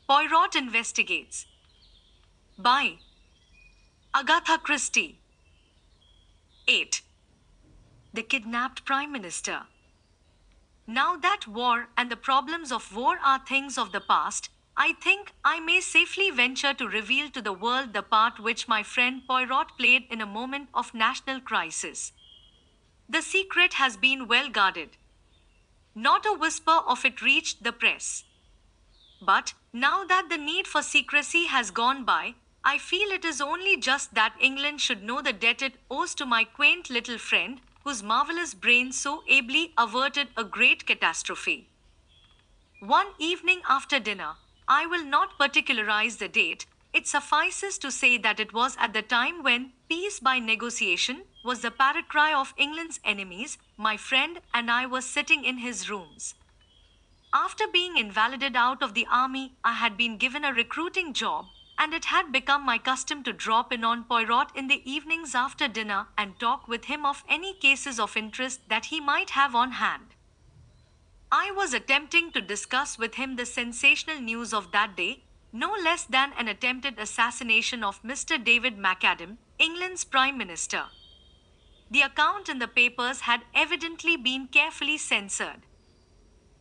Poirot Investigates by Agatha Christie. 8. The Kidnapped Prime Minister. Now that war and the problems of war are things of the past, I think I may safely venture to reveal to the world the part which my friend Poirot played in a moment of national crisis. The secret has been well guarded. Not a whisper of it reached the press. But, now that the need for secrecy has gone by, I feel it is only just that England should know the debt it owes to my quaint little friend, whose marvelous brain so ably averted a great catastrophe. One evening after dinner, I will not particularize the date, it suffices to say that it was at the time when peace by negotiation was the parrot cry of England's enemies, my friend and I were sitting in his rooms. After being invalided out of the army, I had been given a recruiting job, and it had become my custom to drop in on Poirot in the evenings after dinner and talk with him of any cases of interest that he might have on hand. I was attempting to discuss with him the sensational news of that day, no less than an attempted assassination of Mr. David Macadam, England's Prime Minister. The account in the papers had evidently been carefully censored.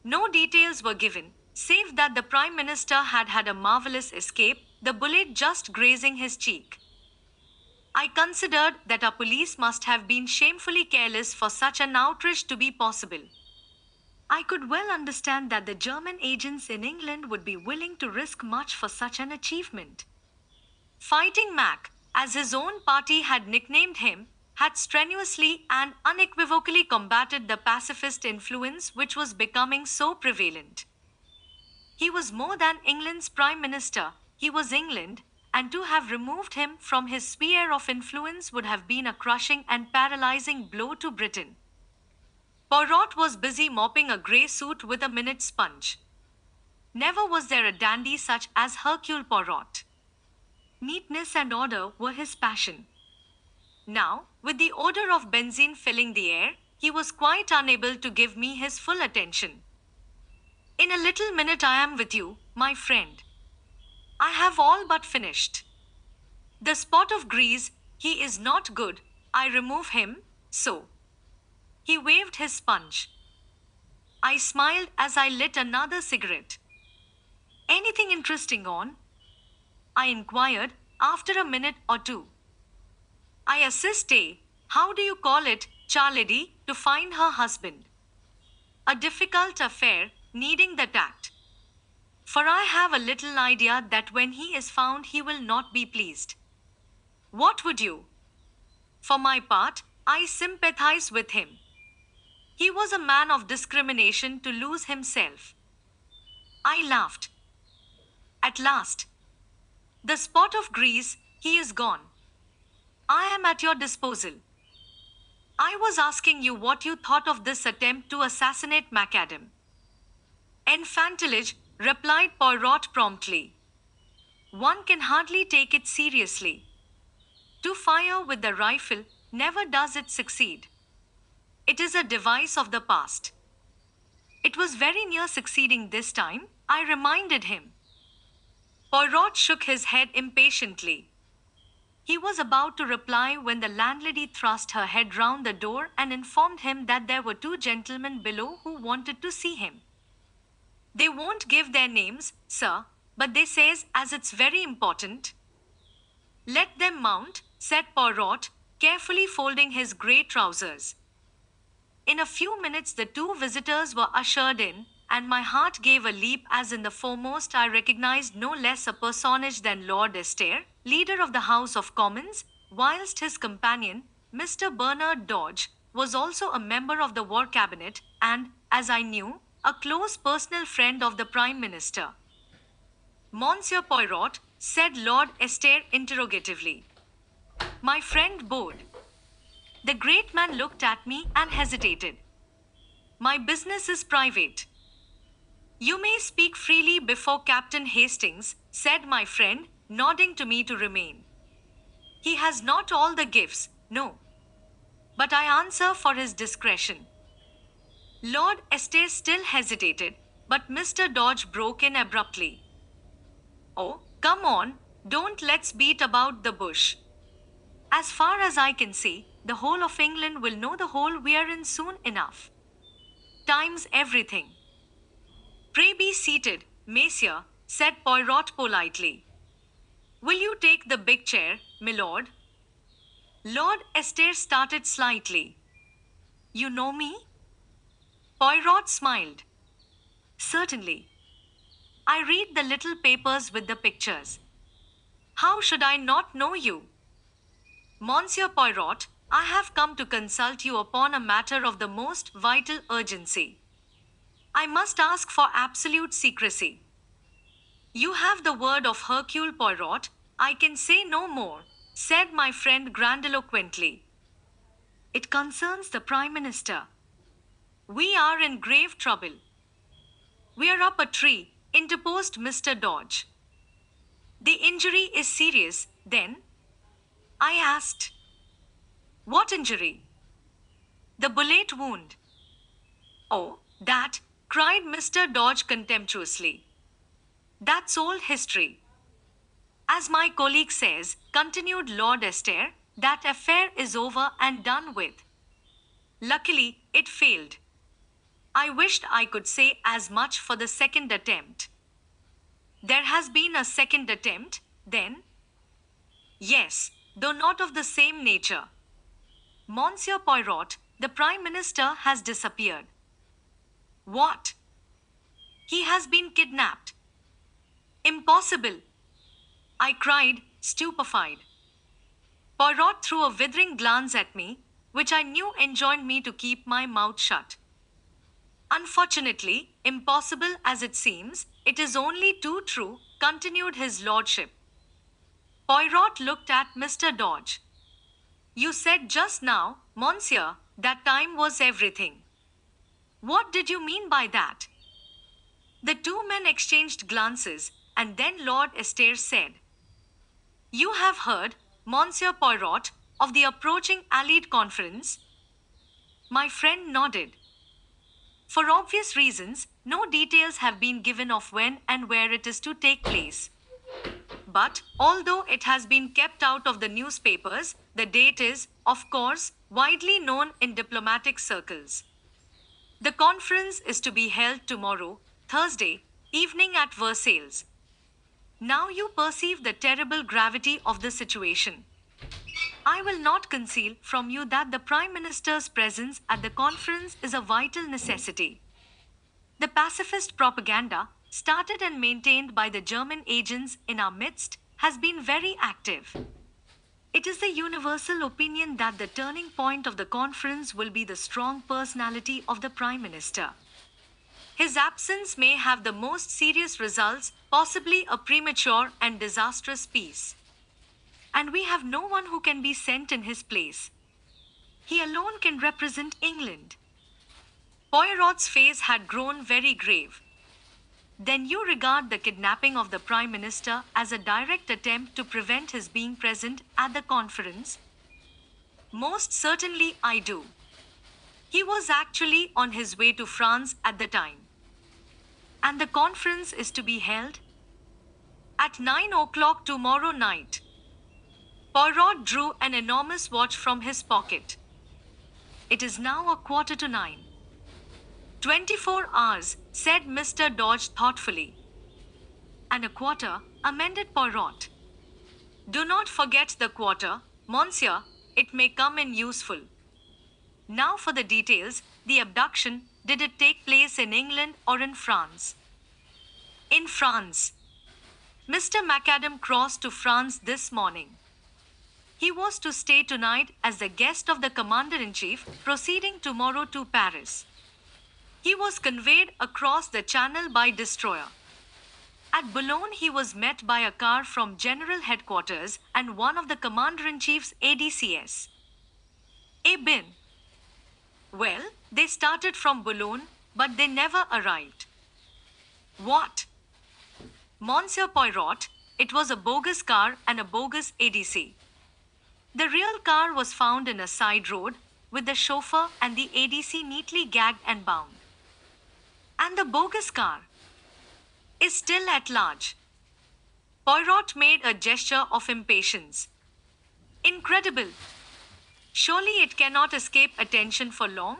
No details were given, save that the Prime Minister had had a marvelous escape, the bullet just grazing his cheek. I considered that our police must have been shamefully careless for such an outrage to be possible. I could well understand that the German agents in England would be willing to risk much for such an achievement. Fighting Mac, as his own party had nicknamed him, had strenuously and unequivocally combated the pacifist influence which was becoming so prevalent. He was more than England's Prime Minister, he was England, and to have removed him from his sphere of influence would have been a crushing and paralyzing blow to Britain. Poirot was busy mopping a grey suit with a minute sponge. Never was there a dandy such as Hercule Poirot. Neatness and order were his passion. Now, with the odor of benzine filling the air, he was quite unable to give me his full attention. In a little minute I am with you, my friend. I have all but finished. The spot of grease, he is not good, I remove him, so. He waved his sponge. I smiled as I lit another cigarette. Anything interesting on? I inquired, after a minute or two. I assist how do you call it, Charlady, to find her husband. A difficult affair, needing the tact. For I have a little idea that when he is found he will not be pleased. What would you? For my part, I sympathize with him. He was a man of discrimination to lose himself. I laughed. At last. The spot of grease, he is gone. I am at your disposal. I was asking you what you thought of this attempt to assassinate Macadam. Enfantillage, replied Poirot promptly. One can hardly take it seriously. To fire with the rifle, never does it succeed. It is a device of the past. It was very near succeeding this time, I reminded him. Poirot shook his head impatiently. He was about to reply when the landlady thrust her head round the door and informed him that there were two gentlemen below who wanted to see him. They won't give their names, sir, but they says as it's very important. Let them mount, said Poirot, carefully folding his grey trousers. In a few minutes the two visitors were ushered in, and my heart gave a leap as in the foremost I recognized no less a personage than Lord Estair, leader of the House of Commons, whilst his companion, Mr. Bernard Dodge, was also a member of the War Cabinet and, as I knew, a close personal friend of the Prime Minister. Monsieur Poirot, said Lord Estair interrogatively. My friend bowed. The great man looked at me and hesitated. My business is private. You may speak freely before Captain Hastings, said my friend, nodding to me to remain. He has not all the gifts, no. But I answer for his discretion. Lord Estair still hesitated, but Mr. Dodge broke in abruptly. Oh, come on, don't let's beat about the bush. As far as I can see, the whole of England will know the hole we're in soon enough. Time's everything. Pray be seated, Messieurs, said Poirot politely. Will you take the big chair, milord? Lord Esther started slightly. You know me? Poirot smiled. Certainly. I read the little papers with the pictures. How should I not know you? Monsieur Poirot, I have come to consult you upon a matter of the most vital urgency. I must ask for absolute secrecy. You have the word of Hercule Poirot, I can say no more, said my friend grandiloquently. It concerns the Prime Minister. We are in grave trouble. We are up a tree, interposed Mr. Dodge. The injury is serious, then? I asked. What injury? The bullet wound. Oh, that, cried Mr. Dodge contemptuously. That's old history. As my colleague says, continued Lord Esther, that affair is over and done with. Luckily, it failed. I wished I could say as much for the second attempt. There has been a second attempt, then? Yes, though not of the same nature. Monsieur Poirot, the Prime Minister has disappeared. What? He has been kidnapped. Impossible! I cried, stupefied. Poirot threw a withering glance at me, which I knew enjoined me to keep my mouth shut. Unfortunately, impossible as it seems, it is only too true, continued his lordship. Poirot looked at Mr. Dodge. You said just now, monsieur, that time was everything. What did you mean by that? The two men exchanged glances, and then Lord Esther said, You have heard, Monsieur Poirot, of the approaching Allied conference? My friend nodded. For obvious reasons, no details have been given of when and where it is to take place. But, although it has been kept out of the newspapers, the date is, of course, widely known in diplomatic circles. The conference is to be held tomorrow, Thursday, evening at Versailles. Now you perceive the terrible gravity of the situation. I will not conceal from you that the Prime Minister's presence at the conference is a vital necessity. The pacifist propaganda, started and maintained by the German agents in our midst, has been very active. It is the universal opinion that the turning point of the conference will be the strong personality of the Prime Minister. His absence may have the most serious results, possibly a premature and disastrous peace. And we have no one who can be sent in his place. He alone can represent England. Poirot's face had grown very grave. Then you regard the kidnapping of the Prime Minister as a direct attempt to prevent his being present at the conference? Most certainly I do. He was actually on his way to France at the time. And the conference is to be held at 9 o'clock tomorrow night. Poirot drew an enormous watch from his pocket. It is now 9:15. 24 hours, said Mr. Dodge thoughtfully. And a quarter, amended Poirot. Do not forget the quarter, monsieur, it may come in useful. Now for the details, the abduction, did it take place in England or in France? In France. Mr. Macadam crossed to France this morning. He was to stay tonight as the guest of the Commander-in-Chief, proceeding tomorrow to Paris. He was conveyed across the Channel by destroyer. At Boulogne, he was met by a car from General Headquarters and one of the Commander-in-Chief's ADCS. Bin. Well, they started from Boulogne, but they never arrived. What? Monsieur Poirot, it was a bogus car and a bogus ADC. The real car was found in a side road, with the chauffeur and the ADC neatly gagged and bound. And the bogus car is still at large. Poirot made a gesture of impatience. Incredible. Surely it cannot escape attention for long?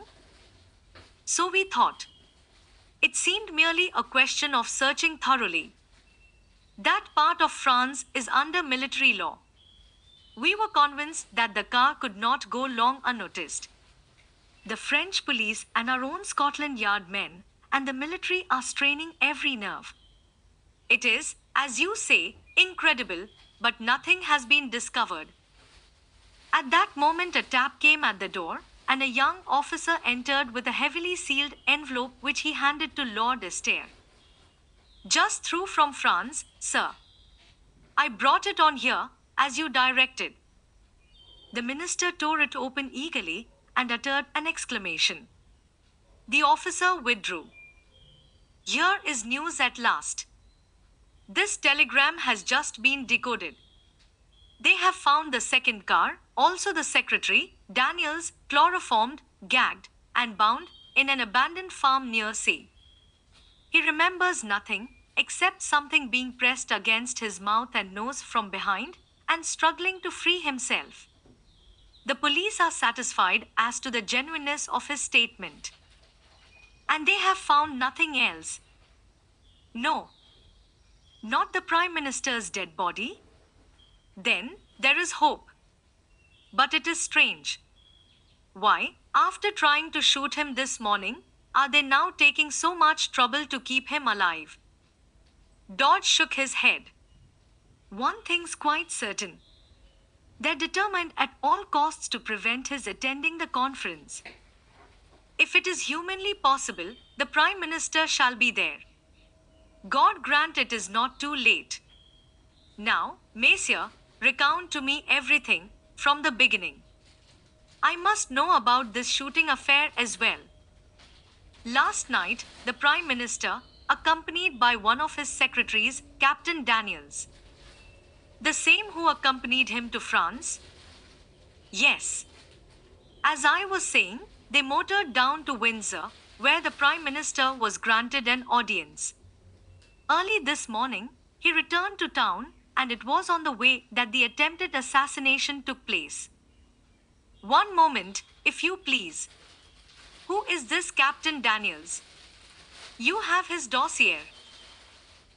So we thought. It seemed merely a question of searching thoroughly. That part of France is under military law. We were convinced that the car could not go long unnoticed. The French police and our own Scotland Yard men and the military are straining every nerve. It is, as you say, incredible, but nothing has been discovered. At that moment, a tap came at the door, and a young officer entered with a heavily sealed envelope which he handed to Lord Estair. Just through from France, sir. I brought it on here, as you directed. The minister tore it open eagerly and uttered an exclamation. The officer withdrew. Here is news at last. This telegram has just been decoded. They have found the second car, also the secretary, Daniels, chloroformed, gagged, and bound in an abandoned farm near sea. He remembers nothing except something being pressed against his mouth and nose from behind and struggling to free himself. The police are satisfied as to the genuineness of his statement. And they have found nothing else. No. Not the Prime Minister's dead body? Then there is hope. But it is strange. Why, after trying to shoot him this morning, are they now taking so much trouble to keep him alive? Dodge shook his head. One thing's quite certain. They're determined at all costs to prevent his attending the conference. If it is humanly possible, the Prime Minister shall be there. God grant it is not too late. Now, Messieurs, recount to me everything, from the beginning. I must know about this shooting affair as well. Last night, the Prime Minister, accompanied by one of his secretaries, Captain Daniels. The same who accompanied him to France? Yes. As I was saying, they motored down to Windsor, where the Prime Minister was granted an audience. Early this morning, he returned to town, and it was on the way that the attempted assassination took place. One moment, if you please. Who is this Captain Daniels? You have his dossier.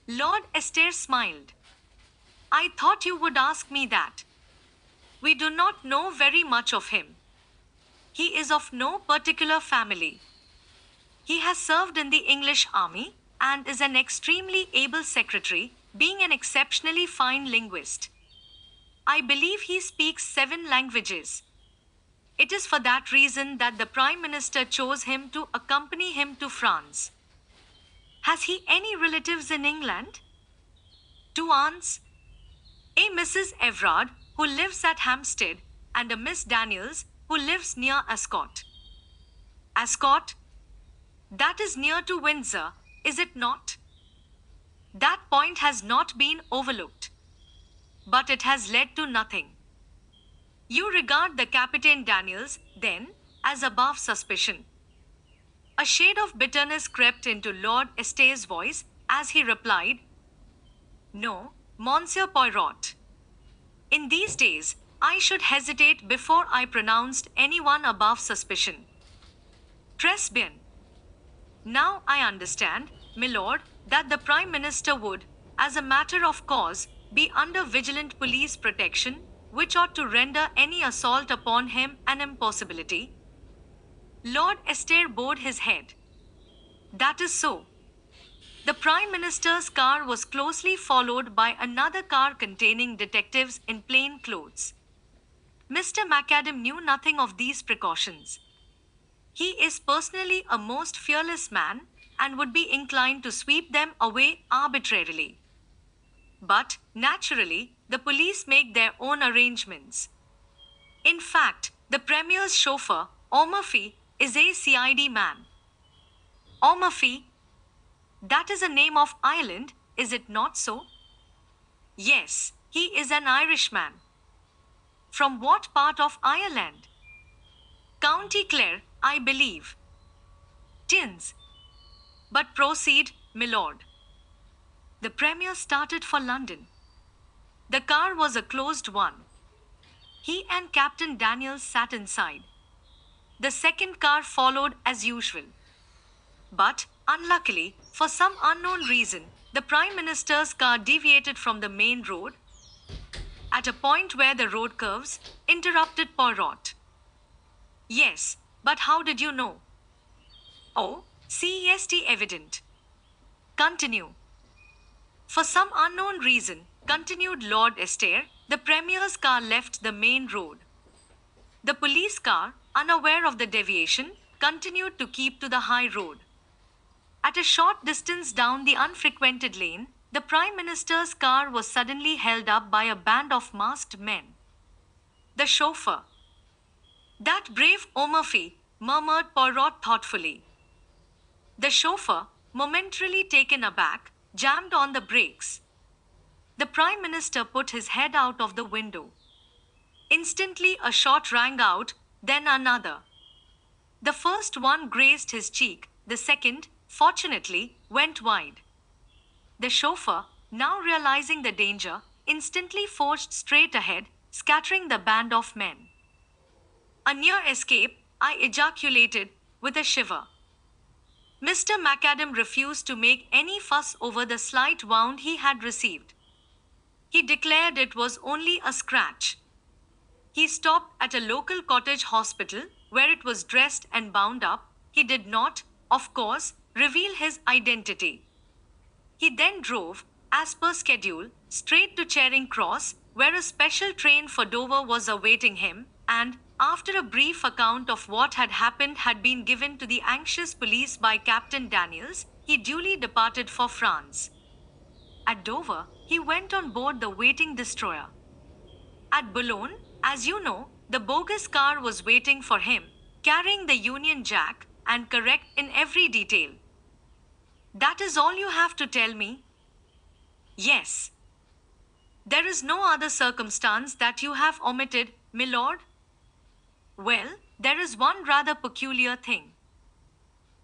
Lord Estair smiled. I thought you would ask me that. We do not know very much of him. He is of no particular family. He has served in the English army and is an extremely able secretary, being an exceptionally fine linguist. I believe he speaks 7 languages. It is for that reason that the Prime Minister chose him to accompany him to France. Has he any relatives in England? 2 aunts, a Mrs. Everard, who lives at Hampstead, and a Miss Daniels, who lives near Ascot. Ascot? That is near to Windsor, is it not? That point has not been overlooked. But it has led to nothing. You regard the Captain Daniels, then, as above suspicion. A shade of bitterness crept into Lord Estair's voice as he replied, No, Monsieur Poirot. In these days, I should hesitate before I pronounced anyone above suspicion. Très bien. Now I understand, my lord, that the Prime Minister would, as a matter of course, be under vigilant police protection, which ought to render any assault upon him an impossibility. Lord Estair bowed his head. That is so. The Prime Minister's car was closely followed by another car containing detectives in plain clothes. Mr. Macadam knew nothing of these precautions. He is personally a most fearless man and would be inclined to sweep them away arbitrarily. But, naturally, the police make their own arrangements. In fact, the Premier's chauffeur, O'Murphy, is a CID man. O'Murphy? That is a name of Ireland, is it not so? Yes, he is an Irishman. From what part of Ireland? County Clare, I believe. Tins. But proceed, my lord. The Premier started for London. The car was a closed one. He and Captain Daniels sat inside. The second car followed as usual. But, unluckily, for some unknown reason, the Prime Minister's car deviated from the main road at a point where the road curves, interrupted Poirot. Yes, but how did you know? Oh, CEST evident. Continue. For some unknown reason, continued Lord Esther, the Premier's car left the main road. The police car, unaware of the deviation, continued to keep to the high road. At a short distance down the unfrequented lane, the Prime Minister's car was suddenly held up by a band of masked men. The chauffeur. That brave O'Murphy, murmured Poirot thoughtfully. The chauffeur, momentarily taken aback, jammed on the brakes. The Prime Minister put his head out of the window. Instantly a shot rang out, then another. The first one grazed his cheek, the second, fortunately, went wide. The chauffeur, now realizing the danger, instantly forged straight ahead, scattering the band of men. A near escape, I ejaculated, with a shiver. Mr. Macadam refused to make any fuss over the slight wound he had received. He declared it was only a scratch. He stopped at a local cottage hospital, where it was dressed and bound up. He did not, of course, reveal his identity. He then drove, as per schedule, straight to Charing Cross, where a special train for Dover was awaiting him, and, after a brief account of what had been given to the anxious police by Captain Daniels, he duly departed for France. At Dover, he went on board the waiting destroyer. At Boulogne, as you know, the bogus car was waiting for him, carrying the Union Jack, and correct in every detail. That is all you have to tell me? Yes. There is no other circumstance that you have omitted, my lord? Well, there is one rather peculiar thing.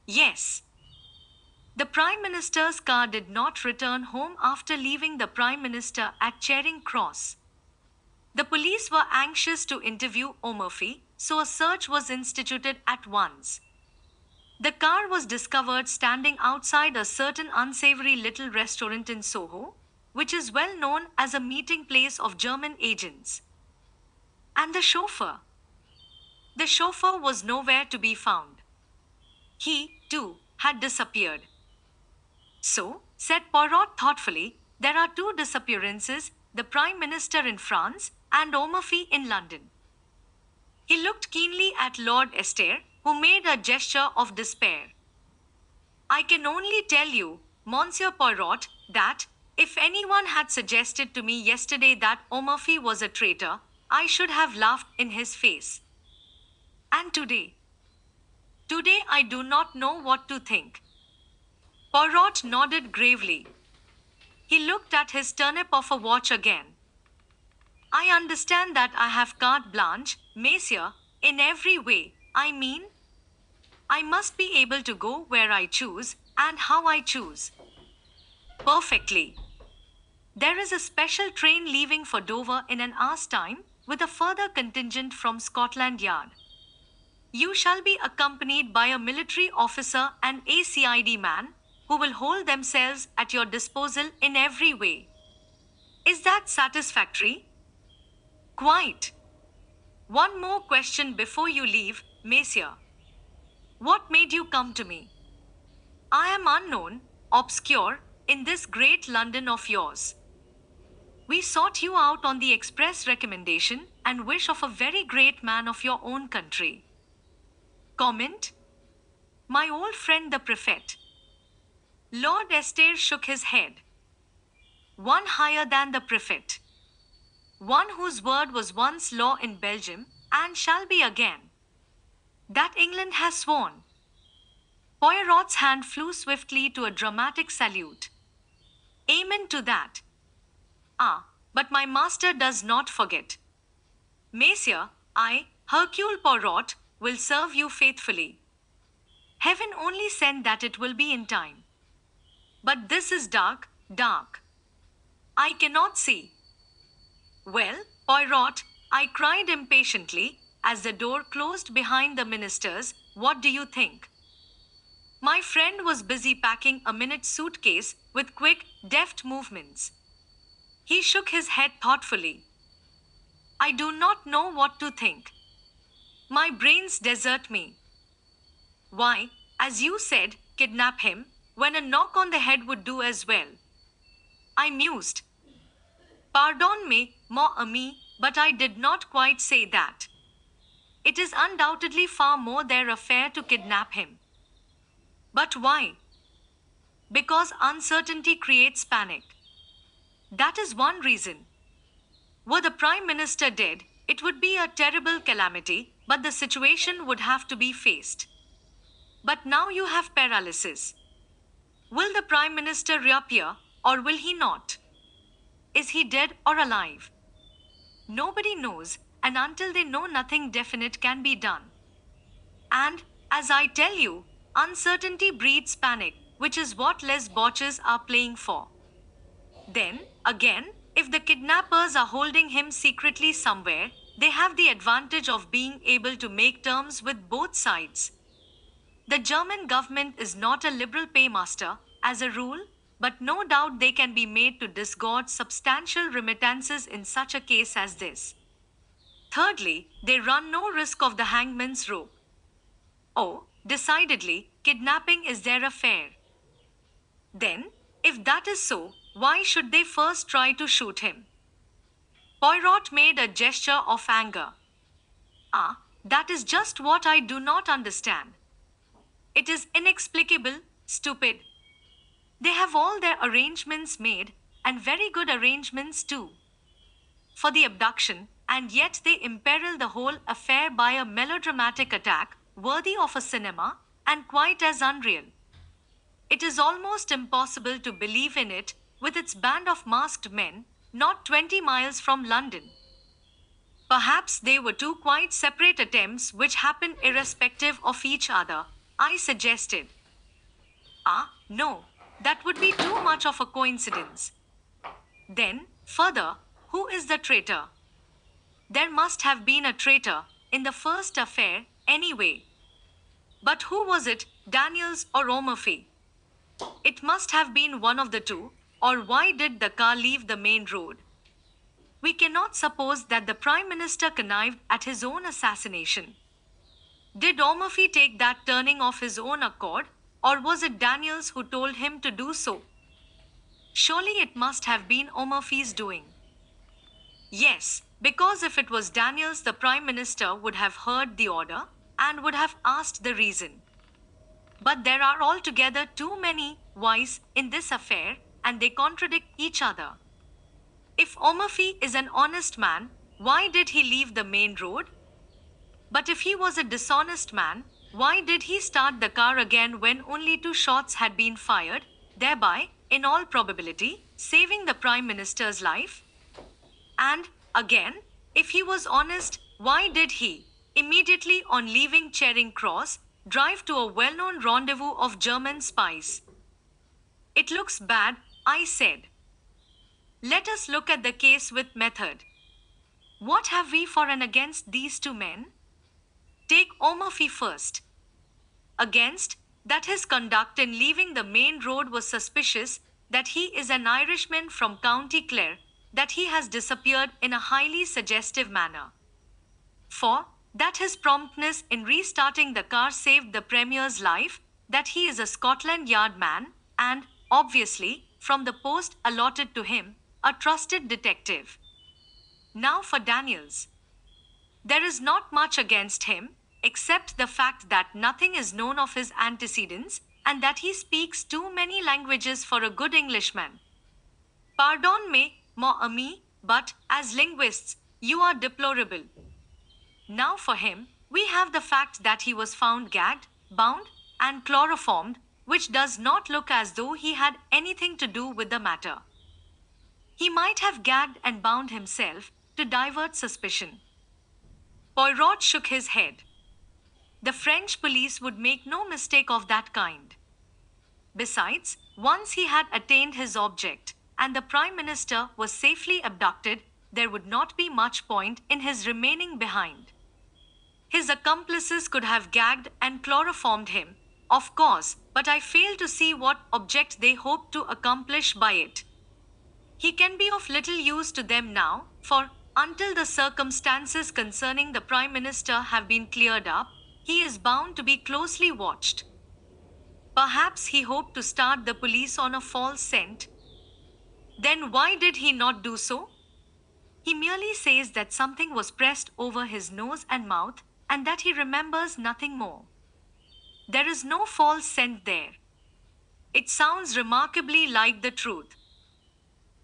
Yes. The Prime Minister's car did not return home after leaving the Prime Minister at Charing Cross. The police were anxious to interview O'Murphy, so a search was instituted at once. The car was discovered standing outside a certain unsavory little restaurant in Soho, which is well known as a meeting place of German agents. And the chauffeur? The chauffeur was nowhere to be found. He, too, had disappeared. So, said Poirot thoughtfully, there are two disappearances, the Prime Minister in France and O'Murphy in London. He looked keenly at Lord Esther, who made a gesture of despair. I can only tell you, Monsieur Poirot, that, if anyone had suggested to me yesterday that O'Murphy was a traitor, I should have laughed in his face. And today? Today I do not know what to think. Poirot nodded gravely. He looked at his turnip of a watch again. I understand that I have carte blanche, Messieurs, in every way. I mean, I must be able to go where I choose and how I choose. Perfectly. There is a special train leaving for Dover in an hour's time, with a further contingent from Scotland Yard. You shall be accompanied by a military officer and a CID man, who will hold themselves at your disposal in every way. Is that satisfactory? Quite. One more question before you leave, Messieurs. What made you come to me? I am unknown, obscure, in this great London of yours. We sought you out on the express recommendation and wish of a very great man of your own country. Comment? My old friend the prefect. Lord Esther shook his head. One higher than the prefect. One whose word was once law in Belgium, and shall be again. That England has sworn. Poirot's hand flew swiftly to a dramatic salute. Amen to that. Ah, but my master does not forget. Messieurs, I, Hercule Poirot, will serve you faithfully. Heaven only send that it will be in time. But this is dark, dark. I cannot see. Well, Poirot, I cried impatiently as the door closed behind the ministers. What do you think? My friend was busy packing a minute suitcase with quick, deft movements. He shook his head thoughtfully. I do not know what to think. My brains desert me. Why, as you said, kidnap him, when a knock on the head would do as well. I mused. Pardon me, mon ami, but I did not quite say that. It is undoubtedly far more their affair to kidnap him. But why? Because uncertainty creates panic. That is one reason. Were the Prime Minister dead, it would be a terrible calamity, but the situation would have to be faced. But now you have paralysis. Will the Prime Minister reappear, or will he not? Is he dead or alive? Nobody knows, and until they know, nothing definite can be done. And, as I tell you, uncertainty breeds panic, which is what les Botches are playing for. Then, again, if the kidnappers are holding him secretly somewhere, they have the advantage of being able to make terms with both sides. The German government is not a liberal paymaster, as a rule, but no doubt they can be made to disgorge substantial remittances in such a case as this. Thirdly, they run no risk of the hangman's rope. Oh, decidedly, kidnapping is their affair. Then, if that is so, why should they first try to shoot him? Poirot made a gesture of anger. Ah, that is just what I do not understand. It is inexplicable, stupid. They have all their arrangements made, and very good arrangements too, for the abduction, and yet they imperil the whole affair by a melodramatic attack, worthy of a cinema, and quite as unreal. It is almost impossible to believe in it, with its band of masked men, not 20 miles from London. Perhaps they were two quite separate attempts which happened irrespective of each other, I suggested. Ah, no, that would be too much of a coincidence. Then, further, who is the traitor? There must have been a traitor in the first affair, anyway. But who was it, Daniels or O'Murphy? It must have been one of the two, or why did the car leave the main road? We cannot suppose that the Prime Minister connived at his own assassination. Did O'Murphy take that turning of his own accord, or was it Daniels who told him to do so? Surely it must have been O'Murphy's doing. Yes, because if it was Daniels, the Prime Minister would have heard the order and would have asked the reason. But there are altogether too many whys in this affair, and they contradict each other. If O'Murphy is an honest man, why did he leave the main road? But if he was a dishonest man, why did he start the car again when only 2 shots had been fired, thereby, in all probability, saving the Prime Minister's life? And, again, if he was honest, why did he, immediately on leaving Charing Cross, drive to a well-known rendezvous of German spies? It looks bad, I said. Let us look at the case with method. What have we for and against these two men? Take O'Murphy first. Against, that his conduct in leaving the main road was suspicious, that he is an Irishman from County Clare, that he has disappeared in a highly suggestive manner. For, that his promptness in restarting the car saved the Premier's life, that he is a Scotland Yard man, and, obviously, from the post allotted to him, a trusted detective. Now for Daniels. There is not much against him, except the fact that nothing is known of his antecedents, and that he speaks too many languages for a good Englishman. Pardon me, mon ami, but, as linguists, you are deplorable. Now for him, we have the fact that he was found gagged, bound, and chloroformed, which does not look as though he had anything to do with the matter. He might have gagged and bound himself to divert suspicion. Poirot shook his head. The French police would make no mistake of that kind. Besides, once he had attained his object, and the Prime Minister was safely abducted, there would not be much point in his remaining behind. His accomplices could have gagged and chloroformed him, of course, but I fail to see what object they hoped to accomplish by it. He can be of little use to them now, for until the circumstances concerning the Prime Minister have been cleared up, he is bound to be closely watched. Perhaps he hoped to start the police on a false scent. Then why did he not do so? He merely says that something was pressed over his nose and mouth, and that he remembers nothing more. There is no false scent there. It sounds remarkably like the truth.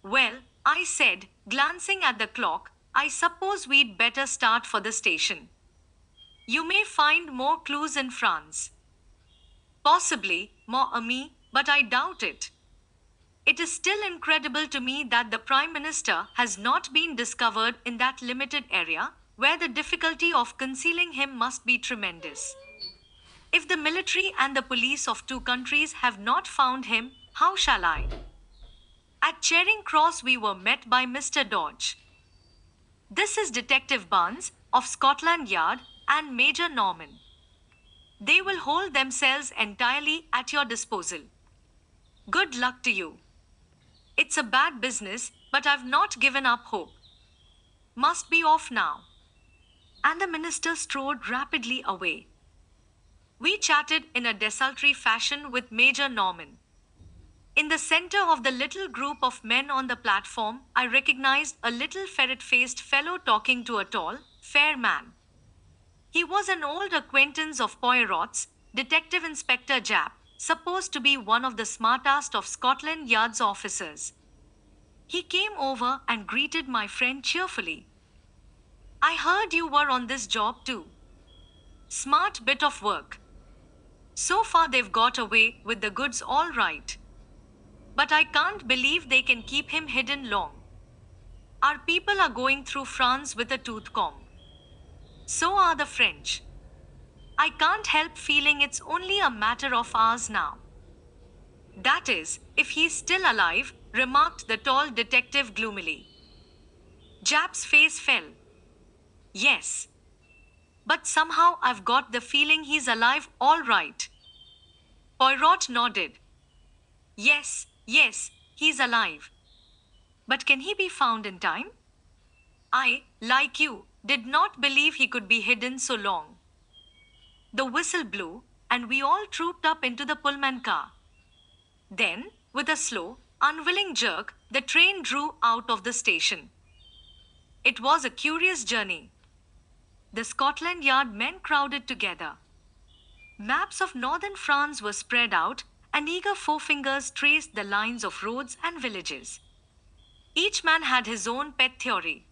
Well, I said, glancing at the clock, I suppose we'd better start for the station. You may find more clues in France. Possibly, mon ami, but I doubt it. It is still incredible to me that the Prime Minister has not been discovered in that limited area, where the difficulty of concealing him must be tremendous. If the military and the police of two countries have not found him, how shall I? At Charing Cross we were met by Mr. Dodge. This is Detective Barnes, of Scotland Yard, and Major Norman. They will hold themselves entirely at your disposal. Good luck to you. It's a bad business, but I've not given up hope. Must be off now. And the minister strode rapidly away. We chatted in a desultory fashion with Major Norman. In the center of the little group of men on the platform, I recognized a little ferret-faced fellow talking to a tall, fair man. He was an old acquaintance of Poirot's, Detective Inspector Japp, supposed to be one of the smartest of Scotland Yard's officers. He came over and greeted my friend cheerfully. I heard you were on this job too. Smart bit of work. So far they've got away with the goods all right. But I can't believe they can keep him hidden long. Our people are going through France with a tooth comb. So are the French. I can't help feeling it's only a matter of hours now. That is, if he's still alive, remarked the tall detective gloomily. Japp's face fell. Yes. But somehow I've got the feeling he's alive all right. Poirot nodded. Yes, he's alive. But can he be found in time? I, like you, did not believe he could be hidden so long. The whistle blew, and we all trooped up into the Pullman car. Then, with a slow, unwilling jerk, the train drew out of the station. It was a curious journey. The Scotland Yard men crowded together. Maps of northern France were spread out, and eager forefingers traced the lines of roads and villages. Each man had his own pet theory.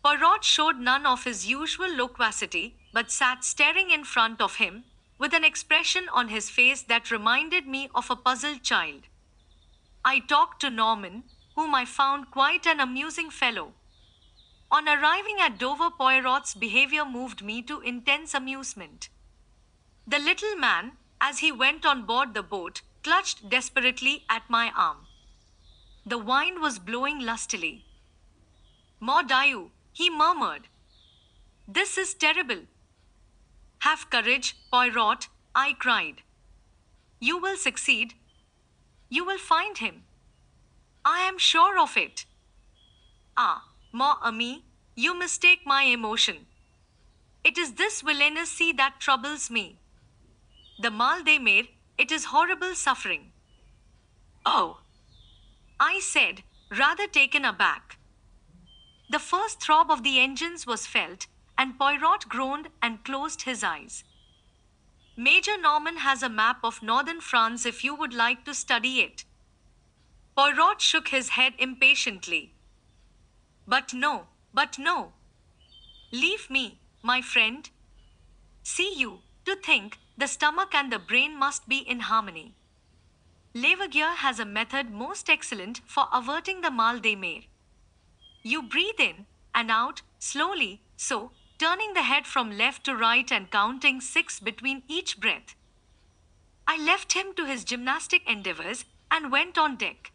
Poirot showed none of his usual loquacity, but sat staring in front of him, with an expression on his face that reminded me of a puzzled child. I talked to Norman, whom I found quite an amusing fellow. On arriving at Dover, Poirot's behavior moved me to intense amusement. The little man, as he went on board the boat, clutched desperately at my arm. The wind was blowing lustily. Mordieu, he murmured. This is terrible. Have courage, Poirot, I cried. You will succeed. You will find him. I am sure of it. Ah, mon ami, you mistake my emotion. It is this villainy that troubles me. The mal they made, it is horrible suffering. Oh, I said, rather taken aback. The first throb of the engines was felt, and Poirot groaned and closed his eyes. Major Norman has a map of northern France if you would like to study it. Poirot shook his head impatiently. But no. Leave me, my friend. See you, to think, the stomach and the brain must be in harmony. Levergier has a method most excellent for averting the mal de mer. You breathe in and out, slowly, so, turning the head from left to right and counting 6 between each breath. I left him to his gymnastic endeavors and went on deck.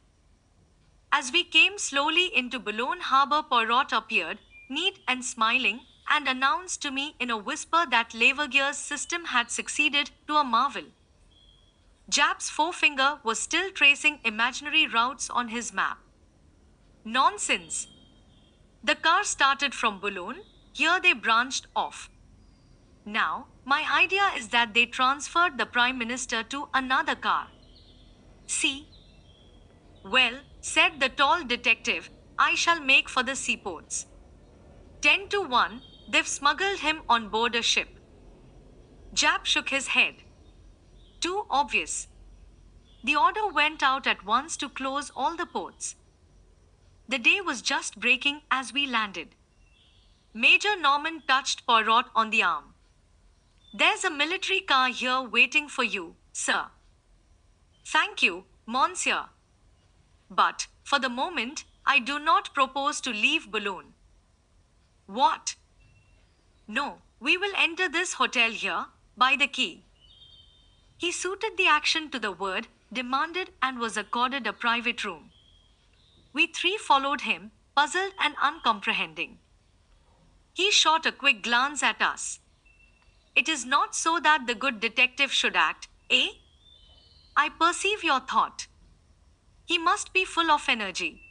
As we came slowly into Boulogne Harbour, Poirot appeared, neat and smiling, and announced to me in a whisper that Levergier's system had succeeded to a marvel. Jap's forefinger was still tracing imaginary routes on his map. Nonsense! The car started from Boulogne, here they branched off. Now, my idea is that they transferred the Prime Minister to another car. See? Well, said the tall detective, I shall make for the seaports. 10 to 1, they've smuggled him on board a ship. Jap shook his head. Too obvious. The order went out at once to close all the ports. The day was just breaking as we landed. Major Norman touched Poirot on the arm. There's a military car here waiting for you, sir. Thank you, monsieur. But, for the moment, I do not propose to leave Boulogne. What? No, we will enter this hotel here, by the quay. He suited the action to the word, demanded and was accorded a private room. We three followed him, puzzled and uncomprehending. He shot a quick glance at us. It is not so that the good detective should act, eh? I perceive your thought. He must be full of energy.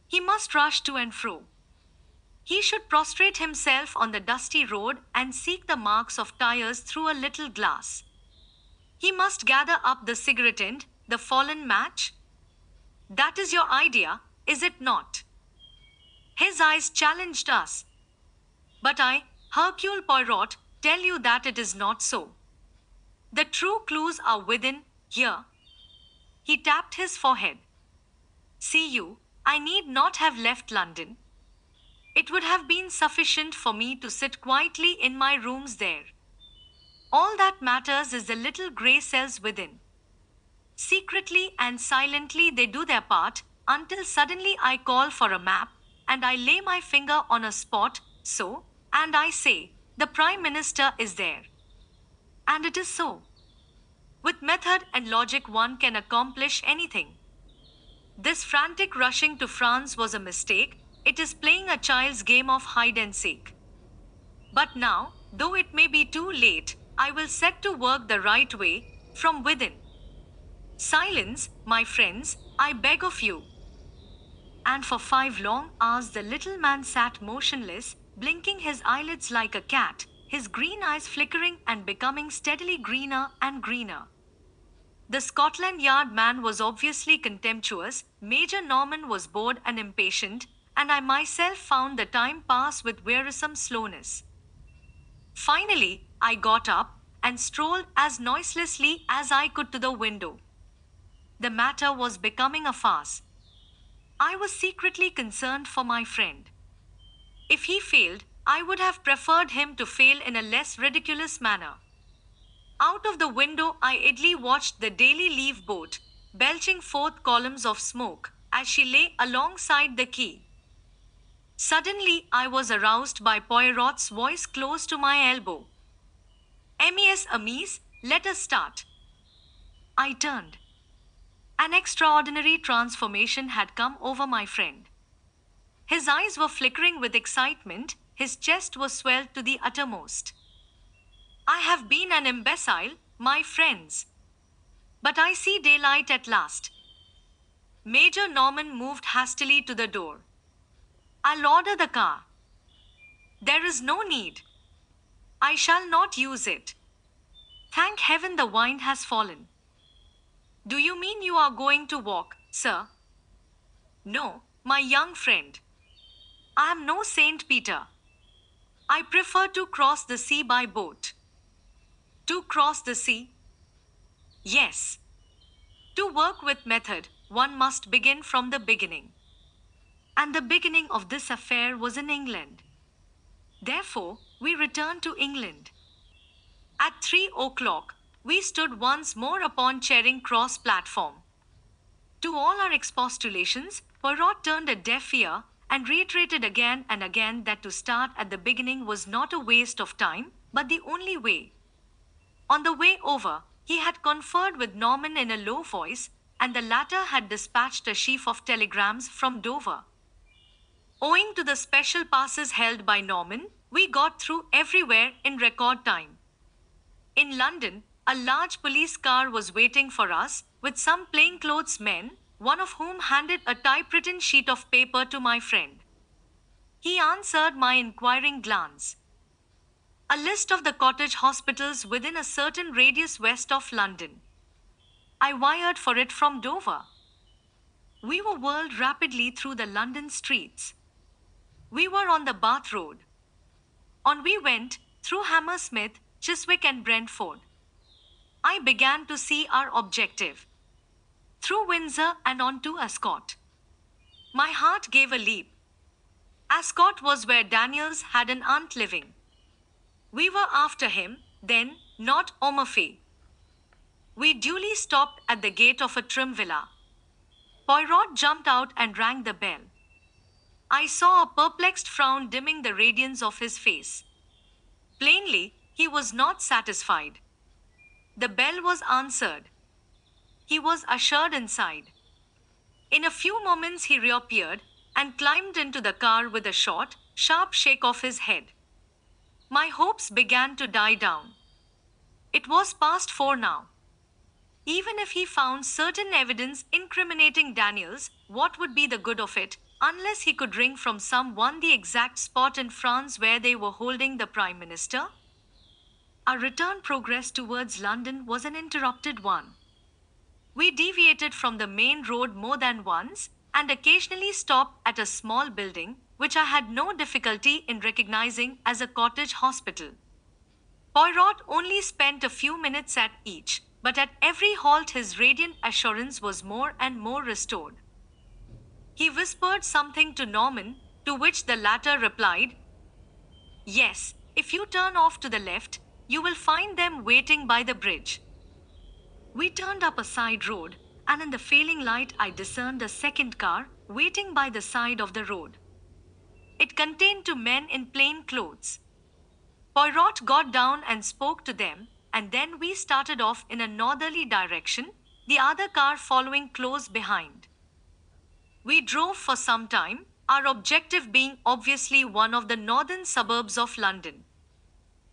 He must rush to and fro. He should prostrate himself on the dusty road and seek the marks of tires through a little glass. He must gather up the cigarette end, the fallen match. That is your idea, is it not? His eyes challenged us. But I, Hercule Poirot, tell you that it is not so. The true clues are within, here. He tapped his forehead. See you, I need not have left London. It would have been sufficient for me to sit quietly in my rooms there. All that matters is the little grey cells within. Secretly and silently they do their part, until suddenly I call for a map, and I lay my finger on a spot, so, and I say, the Prime Minister is there. And it is so. With method and logic one can accomplish anything. This frantic rushing to France was a mistake, it is playing a child's game of hide and seek. But now, though it may be too late, I will set to work the right way, from within. Silence, my friends, I beg of you. And for 5 long hours the little man sat motionless, blinking his eyelids like a cat, his green eyes flickering and becoming steadily greener and greener. The Scotland Yard man was obviously contemptuous, Major Norman was bored and impatient, and I myself found the time pass with wearisome slowness. Finally, I got up and strolled as noiselessly as I could to the window. The matter was becoming a farce. I was secretly concerned for my friend. If he failed, I would have preferred him to fail in a less ridiculous manner. Out of the window I idly watched the Daily Leave boat, belching forth columns of smoke, as she lay alongside the quay. Suddenly I was aroused by Poirot's voice close to my elbow. "Mes amis, let us start." I turned. An extraordinary transformation had come over my friend. His eyes were flickering with excitement, his chest was swelled to the uttermost. I have been an imbecile, my friends. But I see daylight at last. Major Norman moved hastily to the door. I'll order the car. There is no need. I shall not use it. Thank heaven the wine has fallen. Do you mean you are going to walk, sir? No, my young friend. I am no Saint Peter. I prefer to cross the sea by boat. To cross the sea? Yes. To work with method, one must begin from the beginning. And the beginning of this affair was in England. Therefore, we returned to England. At 3 o'clock, we stood once more upon Charing Cross platform. To all our expostulations, Poirot turned a deaf ear and reiterated again and again that to start at the beginning was not a waste of time, but the only way. On the way over, he had conferred with Norman in a low voice, and the latter had dispatched a sheaf of telegrams from Dover. Owing to the special passes held by Norman, we got through everywhere in record time. In London, a large police car was waiting for us, with some plainclothes men, one of whom handed a typewritten sheet of paper to my friend. He answered my inquiring glance. A list of the cottage hospitals within a certain radius west of London. I wired for it from Dover. We were whirled rapidly through the London streets. We were on the Bath Road. On we went, through Hammersmith, Chiswick and Brentford. I began to see our objective. Through Windsor and on to Ascot. My heart gave a leap. Ascot was where Daniels had an aunt living. We were after him, then, not Omerfey. We duly stopped at the gate of a trim villa. Poirot jumped out and rang the bell. I saw a perplexed frown dimming the radiance of his face. Plainly, he was not satisfied. The bell was answered. He was ushered inside. In a few moments he reappeared and climbed into the car with a short, sharp shake of his head. My hopes began to die down. It was past 4 now. Even if he found certain evidence incriminating Daniels, what would be the good of it, unless he could wring from someone the exact spot in France where they were holding the Prime Minister? Our return progress towards London was an interrupted one. We deviated from the main road more than once, and occasionally stopped at a small building, which I had no difficulty in recognizing as a cottage hospital. Poirot only spent a few minutes at each, but at every halt his radiant assurance was more and more restored. He whispered something to Norman, to which the latter replied, "Yes, if you turn off to the left, you will find them waiting by the bridge." We turned up a side road, and in the failing light I discerned a second car, waiting by the side of the road. It contained 2 men in plain clothes. Poirot got down and spoke to them, and then we started off in a northerly direction, the other car following close behind. We drove for some time, our objective being obviously one of the northern suburbs of London.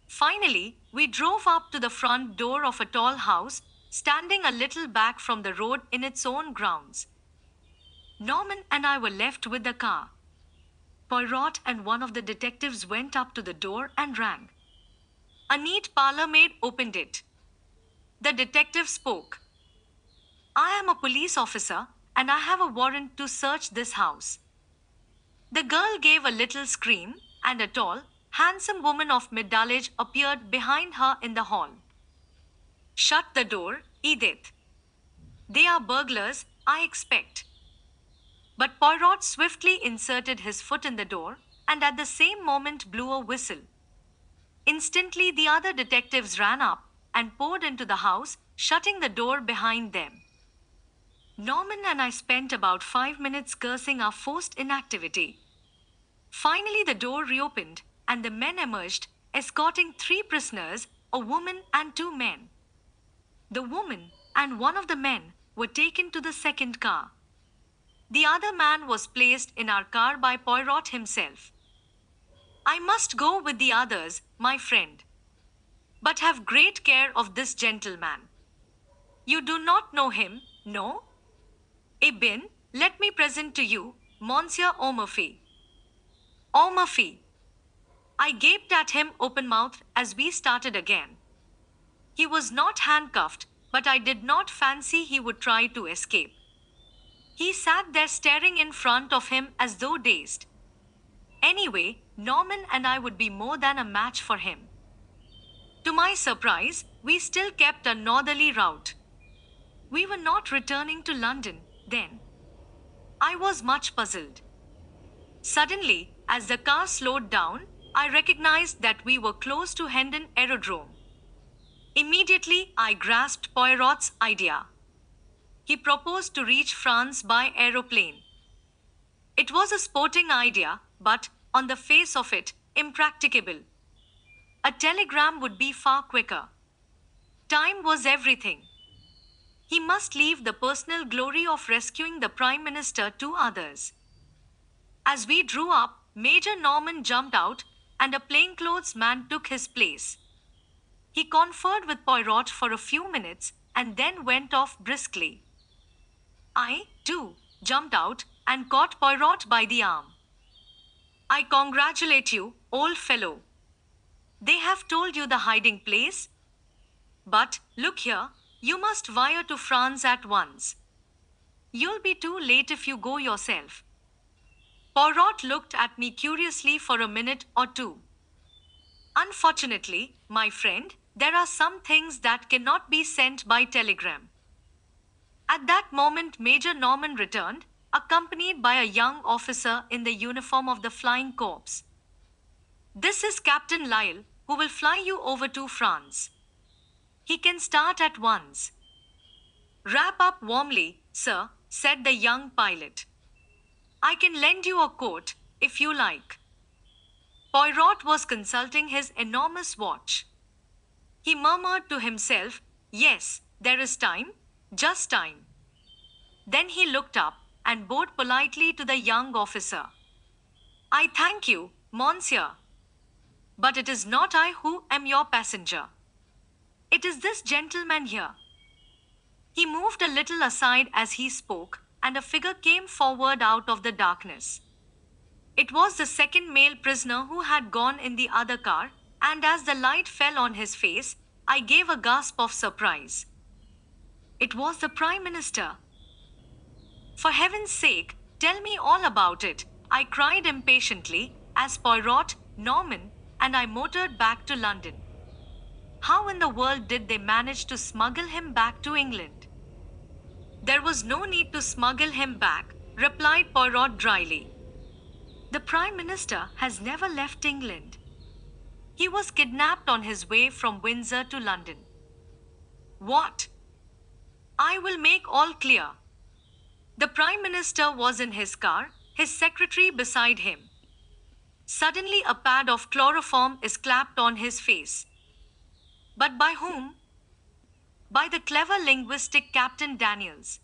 Finally, we drove up to the front door of a tall house, standing a little back from the road in its own grounds. Norman and I were left with the car. Poirot and one of the detectives went up to the door and rang. A neat parlour-maid opened it. The detective spoke. "I am a police officer, and I have a warrant to search this house." The girl gave a little scream, and a tall, handsome woman of middle age appeared behind her in the hall. "Shut the door, Edith. They are burglars, I expect." But Poirot swiftly inserted his foot in the door, and at the same moment blew a whistle. Instantly the other detectives ran up and poured into the house, shutting the door behind them. Norman and I spent about 5 minutes cursing our forced inactivity. Finally the door reopened, and the men emerged, escorting 3 prisoners, a woman and 2 men. The woman and one of the men were taken to the second car. The other man was placed in our car by Poirot himself. "I must go with the others, my friend. But have great care of this gentleman. You do not know him, no? Ibn, let me present to you, Monsieur Omerfey." Omerfey. I gaped at him open-mouthed as we started again. He was not handcuffed, but I did not fancy he would try to escape. He sat there staring in front of him as though dazed. Anyway, Norman and I would be more than a match for him. To my surprise, we still kept a northerly route. We were not returning to London, then. I was much puzzled. Suddenly, as the car slowed down, I recognized that we were close to Hendon Aerodrome. Immediately, I grasped Poirot's idea. He proposed to reach France by aeroplane. It was a sporting idea, but, on the face of it, impracticable. A telegram would be far quicker. Time was everything. He must leave the personal glory of rescuing the Prime Minister to others. As we drew up, Major Norman jumped out, and a plainclothes man took his place. He conferred with Poirot for a few minutes and then went off briskly. I, too, jumped out and caught Poirot by the arm. I congratulate you, old fellow. They have told you the hiding place? But, look here, you must wire to France at once. You'll be too late if you go yourself. Poirot looked at me curiously for a minute or two. Unfortunately, my friend, there are some things that cannot be sent by telegram. At that moment, Major Norman returned, accompanied by a young officer in the uniform of the Flying Corps. This is Captain Lyle, who will fly you over to France. He can start at once. Wrap up warmly, sir, said the young pilot. I can lend you a coat, if you like. Poirot was consulting his enormous watch. He murmured to himself, yes, there is time, just time. Then he looked up and bowed politely to the young officer. I thank you, monsieur. But it is not I who am your passenger. It is this gentleman here. He moved a little aside as he spoke, and a figure came forward out of the darkness. It was the second male prisoner who had gone in the other car, and as the light fell on his face, I gave a gasp of surprise. It was the Prime Minister. For heaven's sake, tell me all about it, I cried impatiently, as Poirot, Norman, and I motored back to London. How in the world did they manage to smuggle him back to England? There was no need to smuggle him back, replied Poirot dryly. The Prime Minister has never left England. He was kidnapped on his way from Windsor to London. What? I will make all clear. The Prime Minister was in his car, his secretary beside him. Suddenly a pad of chloroform is clapped on his face. But by whom? By the clever linguistic Captain Daniels.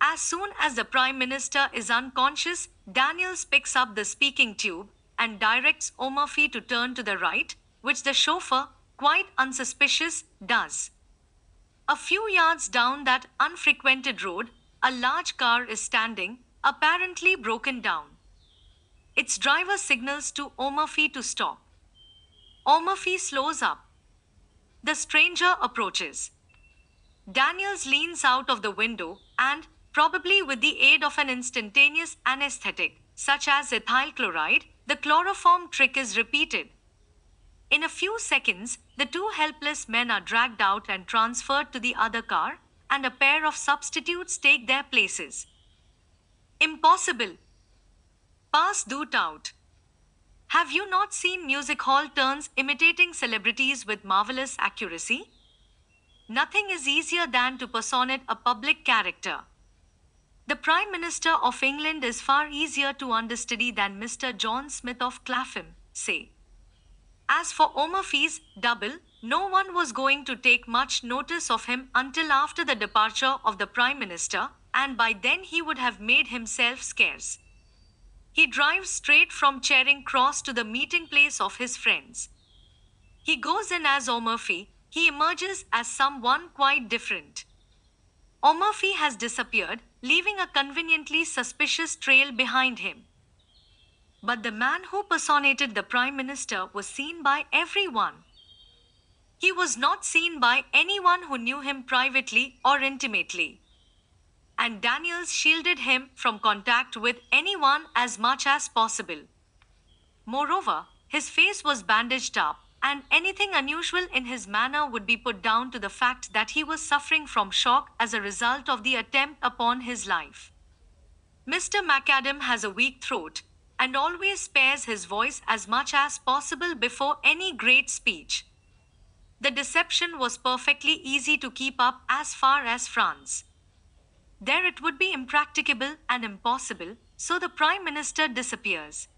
As soon as the Prime Minister is unconscious, Daniels picks up the speaking tube and directs O'Murphy to turn to the right, which the chauffeur, quite unsuspicious, does. A few yards down that unfrequented road, a large car is standing, apparently broken down. Its driver signals to O'Murphy to stop. O'Murphy slows up. The stranger approaches. Daniels leans out of the window and, probably with the aid of an instantaneous anesthetic, such as ethyl chloride, the chloroform trick is repeated. In a few seconds, the two helpless men are dragged out and transferred to the other car, and a pair of substitutes take their places. Impossible. Pass doute out. Have you not seen music hall turns imitating celebrities with marvelous accuracy? Nothing is easier than to personate a public character. The Prime Minister of England is far easier to understudy than Mr. John Smith of Clapham, say. As for O'Murphy's double, no one was going to take much notice of him until after the departure of the Prime Minister, and by then he would have made himself scarce. He drives straight from Charing Cross to the meeting place of his friends. He goes in as O'Murphy, he emerges as someone quite different. O'Murphy has disappeared, leaving a conveniently suspicious trail behind him. But the man who personated the Prime Minister was seen by everyone. He was not seen by anyone who knew him privately or intimately. And Daniels shielded him from contact with anyone as much as possible. Moreover, his face was bandaged up, and anything unusual in his manner would be put down to the fact that he was suffering from shock as a result of the attempt upon his life. Mr. MacAdam has a weak throat, and always spares his voice as much as possible before any great speech. The deception was perfectly easy to keep up as far as France. There it would be impracticable and impossible, so the Prime Minister disappears.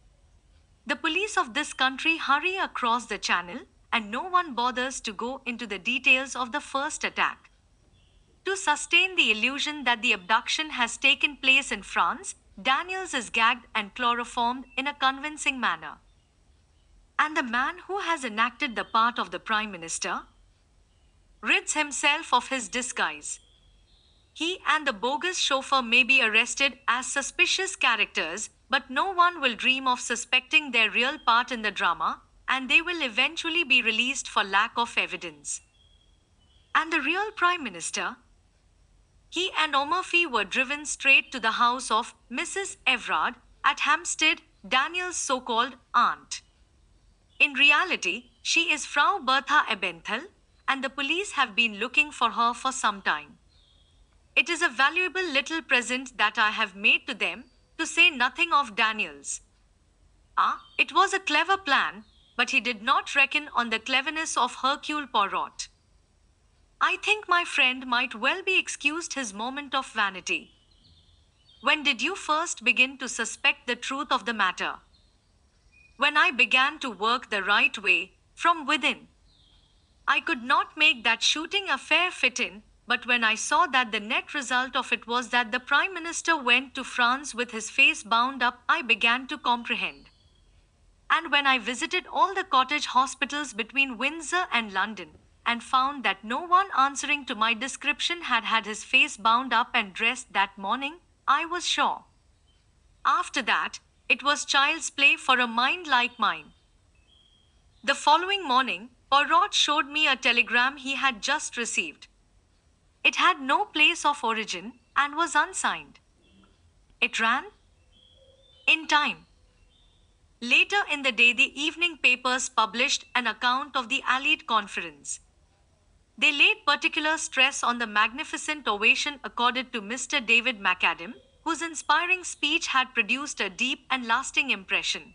The police of this country hurry across the channel, and no one bothers to go into the details of the first attack. To sustain the illusion that the abduction has taken place in France, Daniels is gagged and chloroformed in a convincing manner. And the man who has enacted the part of the Prime Minister rids himself of his disguise. He and the bogus chauffeur may be arrested as suspicious characters, but no one will dream of suspecting their real part in the drama, and they will eventually be released for lack of evidence. And the real Prime Minister? He and O'Murphy were driven straight to the house of Mrs. Everard at Hampstead, Daniel's so-called aunt. In reality, she is Frau Bertha Ebenthal, and the police have been looking for her for some time. It is a valuable little present that I have made to them, to say nothing of Daniels. It was a clever plan, but he did not reckon on the cleverness of Hercule Poirot. I think my friend might well be excused his moment of vanity. When did you first begin to suspect the truth of the matter? When I began to work the right way, from within. I could not make that shooting affair fit in, but when I saw that the net result of it was that the Prime Minister went to France with his face bound up, I began to comprehend. And when I visited all the cottage hospitals between Windsor and London, and found that no one answering to my description had had his face bound up and dressed that morning, I was sure. After that, it was child's play for a mind like mine. The following morning, Poirot showed me a telegram he had just received. It had no place of origin and was unsigned. It ran, "In time." Later in the day, the evening papers published an account of the Allied conference. They laid particular stress on the magnificent ovation accorded to Mr. David McAdam, whose inspiring speech had produced a deep and lasting impression.